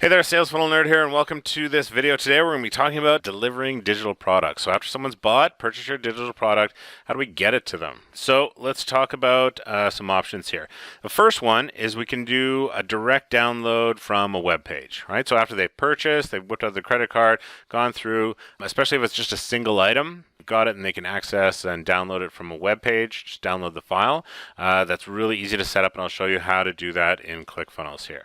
Hey there, Sales Funnel Nerd here, and welcome to this video. Today we're going to be talking about delivering digital products. So after someone's purchased your digital product, how do we get it to them? So let's talk about some options here. The first one is we can do a direct download from a web page, right? So after they've purchased, they've whipped out their credit card, gone through, especially if it's just a single item, got it and they can access and download it from a web page. Just download the file. That's really easy to set up, and I'll show you how to do that in ClickFunnels here.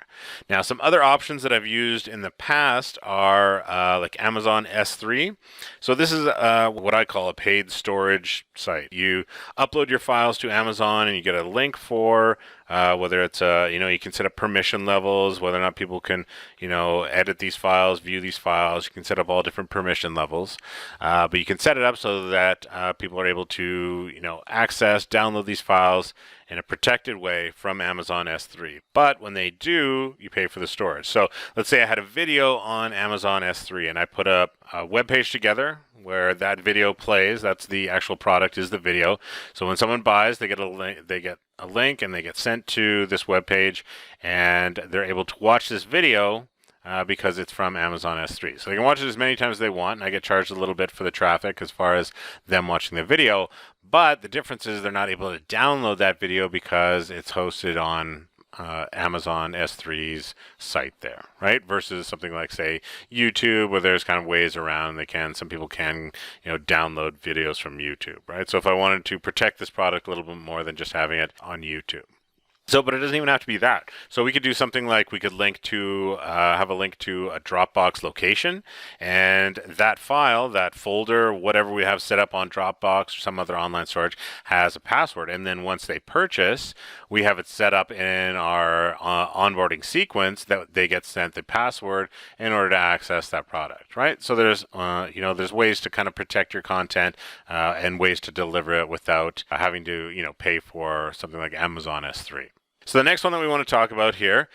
Now, some other options that I've used in the past are like Amazon S3. So this is what I call a paid storage site. You upload your files to Amazon and you get a link for whether it's you can set up permission levels, whether or not people can edit these files, view these files. You can set up all different permission levels, but you can set it up so that people are able to access, download these files in a protected way from Amazon S3. But when they do, you pay for the storage. So let's say I had a video on Amazon S3 and I put a web page together where that video plays. That's the actual product, is the video. So when someone buys, they get a link and they get sent to this web page, and they're able to watch this video because it's from Amazon S3. So they can watch it as many times as they want, and I get charged a little bit for the traffic as far as them watching the video. But the difference is they're not able to download that video because it's hosted on Amazon S3's site there, right? Versus something like, say, YouTube, where there's kind of ways around. Some people can, download videos from YouTube, right? So if I wanted to protect this product a little bit more than just having it on YouTube. But it doesn't even have to be that. So we could do something like we could have a link to a Dropbox location, and that file, that folder, whatever we have set up on Dropbox or some other online storage has a password. And then once they purchase, we have it set up in our onboarding sequence that they get sent the password in order to access that product, right? So there's ways to kind of protect your content and ways to deliver it without having to pay for something like Amazon S3. So the next one that we want to talk about here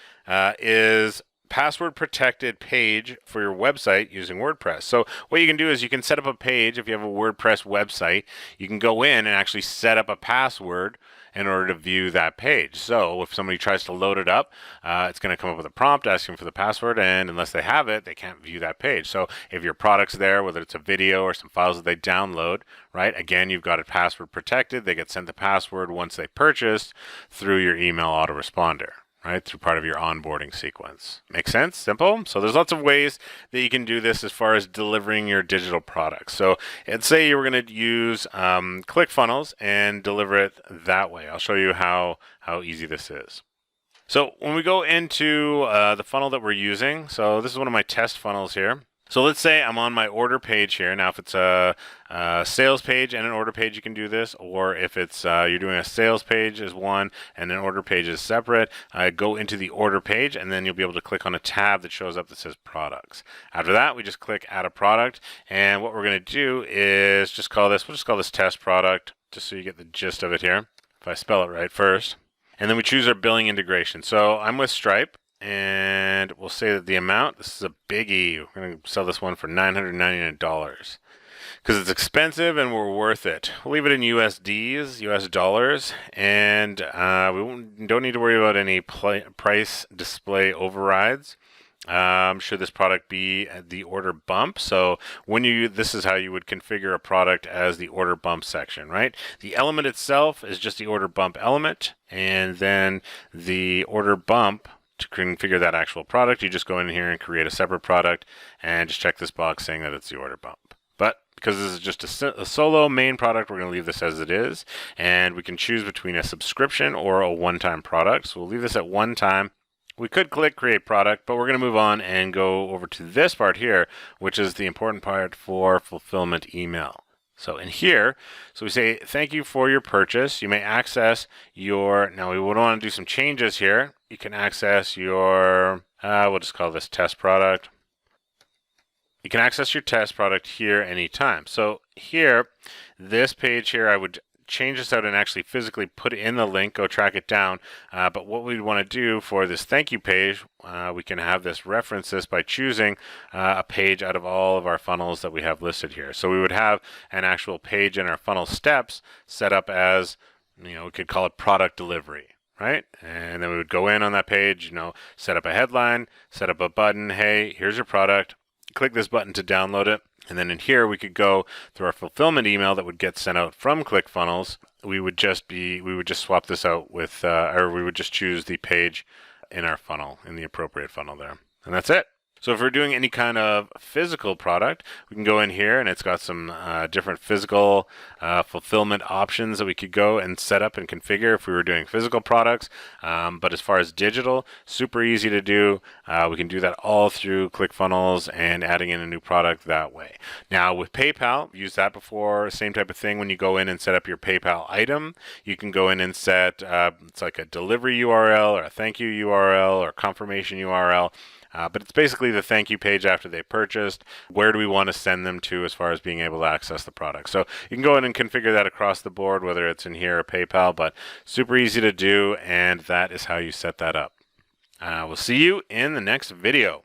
is password protected page for your website using WordPress. So what you can do is you can set up a page. If you have a WordPress website, you can go in and actually set up a password in order to view that page. So if somebody tries to load it up, it's going to come up with a prompt asking for the password, and unless they have it, they can't view that page. So if your product's there, whether it's a video or some files that they download, right, again, you've got it password protected. They get sent the password once they purchase through your email autoresponder, right, through part of your onboarding sequence. Make sense? Simple? So there's lots of ways that you can do this as far as delivering your digital products. So let's say you were going to use ClickFunnels and deliver it that way. I'll show you how easy this is. So when we go into the funnel that we're using, so this is one of my test funnels here. So let's say I'm on my order page here. Now, if it's a sales page and an order page, you can do this. Or if it's you're doing a sales page as one and an order page is separate, go into the order page, and then you'll be able to click on a tab that shows up that says products. After that, we just click add a product. And what we're going to do is we'll just call this test product, just so you get the gist of it here, if I spell it right first. And then we choose our billing integration. So I'm with Stripe. And we'll say that the amount, this is a biggie. We're going to sell this one for $999 because it's expensive and we're worth it. We'll leave it in USDs, US dollars, and we don't need to worry about any price display overrides. Should this product be the order bump? So this is how you would configure a product as the order bump section, right? The element itself is just the order bump element, and then the order bump, to configure that actual product, you just go in here and create a separate product and just check this box saying that it's the order bump. But because this is just a solo main product, we're going to leave this as it is, and we can choose between a subscription or a one-time product. So we'll leave this at one time. We could click create product, but we're going to move on and go over to this part here, which is the important part for fulfillment email. So in here, we say, thank you for your purchase. You may access now we would want to do some changes here. You can access we'll just call this test product. You can access your test product here anytime. So here, this page here, I would change this out and actually physically put in the link, go track it down. But what we'd want to do for this thank you page, we can have this reference this by choosing a page out of all of our funnels that we have listed here. So we would have an actual page in our funnel steps set up as, we could call it product delivery. right? And then we would go in on that page, set up a headline, set up a button. Hey, here's your product. Click this button to download it. And then in here, we could go through our fulfillment email that would get sent out from ClickFunnels. We would just swap this out with, or we would just choose the page in our funnel, in the appropriate funnel there. And that's it. So if we're doing any kind of physical product, we can go in here and it's got some different physical fulfillment options that we could go and set up and configure if we were doing physical products. But as far as digital, super easy to do. We can do that all through ClickFunnels and adding in a new product that way. Now with PayPal, used that before, same type of thing. When you go in and set up your PayPal item, you can go in and set, it's like a delivery URL or a thank you URL or confirmation URL. But it's basically the thank you page after they purchased. Where do we want to send them to as far as being able to access the product? So you can go in and configure that across the board, whether it's in here or PayPal, but super easy to do, and that is how you set that up. We'll see you in the next video.